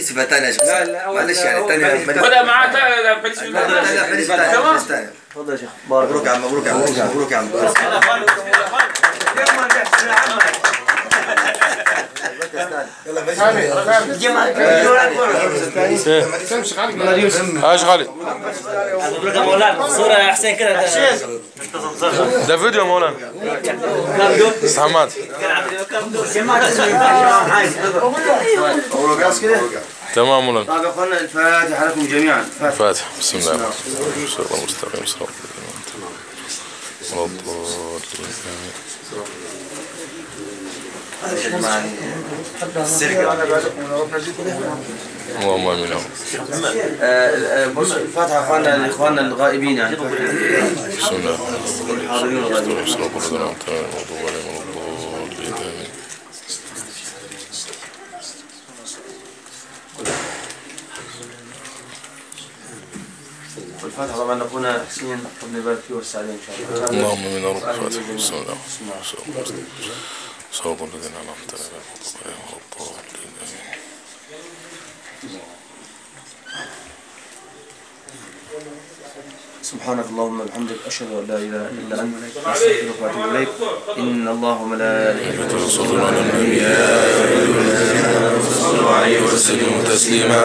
صفة ثانية يا شيخ. لا معلش يعني ثانية. بدأ معاه فارس ثانية. تفضل يا شيخ. مبروك يا عم، مبروك يا عم، مبروك يا عم. يلا ماشي. ايش خالد؟ مبروك يا مولانا. صورة يا حسين كده. ده فيديو يا مولانا. استحمات. تمام مولانا. طيب يا اخوانا الفاتحة لكم جميعا. فاتح. بسم الله الرحمن الرحيم. صراط المستقيم صراط اللهم امين. الفاتحة اخوانا اخواننا الغائبين يعني. بسم الله الرحمن الرحيم. والفاتحة طبعا اخونا حسين ربنا يبارك فيه ويوسع عليه ان شاء الله. اللهم امين يا رب. الفاتحة. بسم الله صراط الذين انعمت عليهم. سبحانك اللهم وبحمدك أشهد أن لا إله إلا أنت أستغفرك وأتوب إليك. إن الله وملائكته يصلون على النبي يا أيها الذين آمنوا صلوا عليه وسلموا تسليما.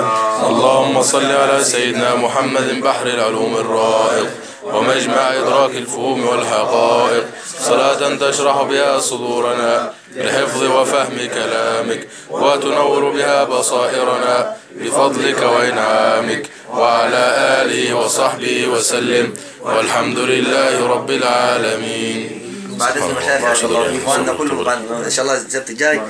اللهم صل على سيدنا محمد بحر العلوم الرائق ومجمع إدراك الفهوم والحقائق، صلاة تشرح بها صدورنا لحفظ وفهم كلامك وتنور بها بصائرنا بفضلك وإنعامك، وعلى آله وصحبه وسلم، والحمد لله رب العالمين. بعد إذن مشايخ إخواننا كلهم إن شاء الله السبت الجاي